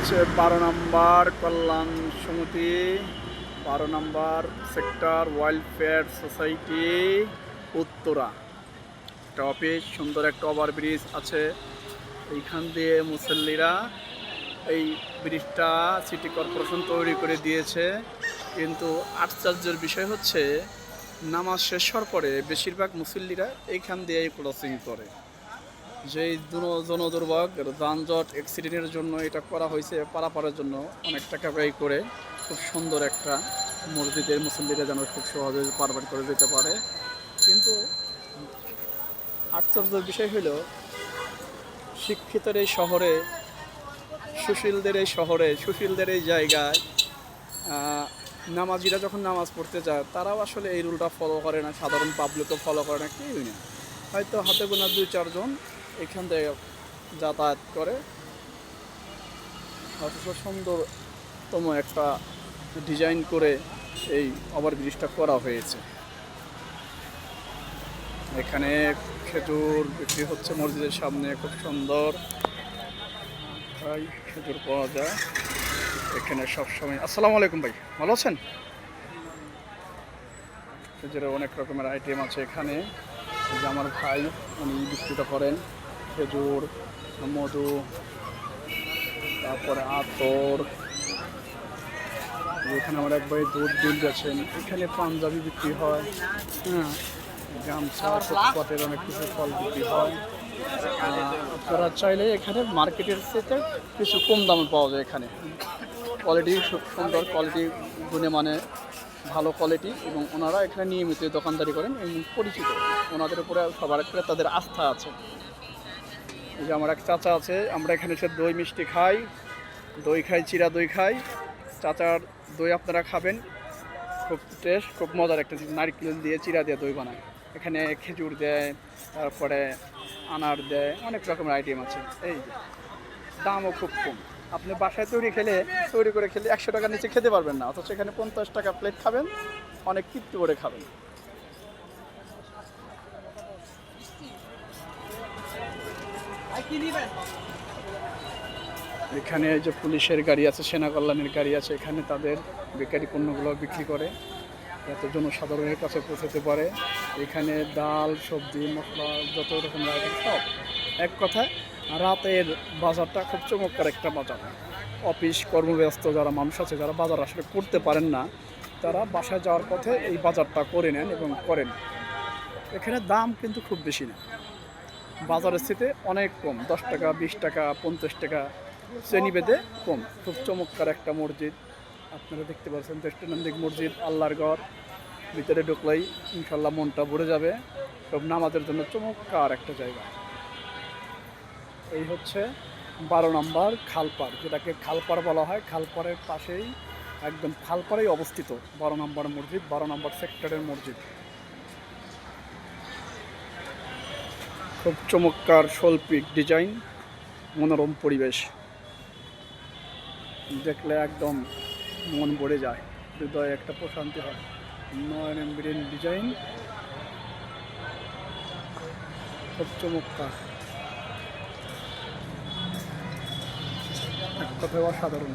হচ্ছে 12 নম্বর কল্যাণ সমিতি, 12 নম্বর sector welfare society, Uttara. একটা অফিস, সুন্দর একটা ওভারব্রিজ আছে। এইখান দিয়ে মুসল্লিরা, এই ব্রিজটা সিটি কর্পোরেশন তৈরি করে দিয়েছে, কিন্তু আশ্চর্যের বিষয় হচ্ছে নামাজ শেষ হওয়ার পরে বেশিরভাগ মুসল্লিরা এইখান দিয়ে ক্রসিং করে। যেই জনদুর্ভোগ, যানজট, অ্যাক্সিডেন্টের জন্য এটা করা হয়েছে, পারাপারের জন্য অনেক টাকা ব্যয় করে খুব সুন্দর একটা মসজিদের মুসল্লিরা যেন খুব সহজে পারাপার করে যেতে পারে। কিন্তু আশ্চর্যের বিষয় হলো, শিক্ষিতের এই শহরে, সুশীলদের এই শহরে, সুশীলদের এই জায়গায় নামাজিরা যখন নামাজ পড়তে যায়, তারাও আসলে এই রুলটা ফলো করে না, সাধারণ পাবলিকও ফলো করে না, কেউই না। হয়তো হাতে গোনা 2-4 জন এখান থেকে যাতায়াত করে। অথচ সুন্দরতম একটা ডিজাইন করে এই ওভারব্রিজটা করা হয়েছে। এখানে খেজুর বিক্রি হচ্ছে মসজিদের সামনে, খুব সুন্দর খেজুর পাওয়া যায় এখানে সবসময়। আসসালামু আলাইকুম ভাই, ভালো আছেন? খেজুরের অনেক রকমের আইটেম আছে এখানে। যে আমার ভাই, উনি বিক্রিটা করেন খেজুর, মধু, তারপরে আতর। এখানে আমার এক ভাই দুধ দিয়েছেন। এখানে পাঞ্জাবি বিক্রি হয়, গামছা, ফুটপাতের অনেক কিছু ফল বিক্রি হয়। আপনারা চাইলে এখানে মার্কেটের থেকে কিছু কম দামে পাওয়া যায়। এখানে কোয়ালিটি খুব সুন্দর, কোয়ালিটি গুণে মানে ভালো কোয়ালিটি, এবং ওনারা এখানে নিয়মিত দোকানদারি করেন এবং পরিচিত। ওনাদের উপরে সবার একটা তাদের আস্থা আছে। এই যে আমার এক চাচা আছে, আমরা এখানে এসে দই মিষ্টি খাই, দই খাই, চিরা দই খাই। চাচার দই আপনারা খাবেন, খুব টেস্ট, খুব মজার একটা নারকেল দিয়ে চিরা দিয়ে দই বানায়। এখানে খেজুর দেয়, তারপরে আনার দেয়, অনেক রকমের আইটেম আছে। এই যে দামও খুব কম। আপনি বাসায় তৈরি করে খেলে 100 টাকার নিচে খেতে পারবেন না, অথচ এখানে 50 টাকা প্লেট খাবেন, অনেক তৃপ্তি করে খাবেন। এখানে যে পুলিশের গাড়ি আছে, সেনা কল্যাণের গাড়ি আছে, এখানে তাদের বেকারি পণ্যগুলো বিক্রি করে যাতে জনসাধারণের কাছে পৌঁছাতে পারে। এখানে ডাল, সবজি, মশলা, যত রকমের আইটেম সব। এক কথায় রাতের বাজারটা খুব চমৎকার একটা বাজার। অফিস কর্মব্যস্ত যারা মানুষ আছে, যারা বাজার আসলে করতে পারেন না, তারা বাসায় যাওয়ার পথে এই বাজারটা করে নেন এবং করেন। এখানে দাম কিন্তু খুব বেশি না, বাজারের স্থিতে অনেক কম, 10 টাকা, 20 টাকা, 50 টাকা শ্রেণী বেঁধে কম। খুব চমৎকার একটা মসজিদ, আপনারা দেখতে পাচ্ছেন, দৃষ্টান্তমূলক মসজিদ, আল্লাহর ঘর। ভিতরে ঢুকলেই ইনশাল্লাহ মনটা ভরে যাবে। সব নামাজের জন্য চমৎকার একটা জায়গা। এই হচ্ছে 12 নম্বর খালপাড়, যেটাকে খালপাড় বলা হয়। খালপাড়ের পাশেই, একদম খালপাড়েই অবস্থিত 12 নম্বর মসজিদ, 12 নম্বর সেক্টরের মসজিদ। খুব চমৎকার শৈল্পিক ডিজাইন, মনোরম পরিবেশ, দেখলে একদম মন ভরে যায়, হৃদয়ে একটা প্রশান্তি হয়। নয়ন ডিজাইন, খুব চমৎকার, এক কথায় অসাধারণ।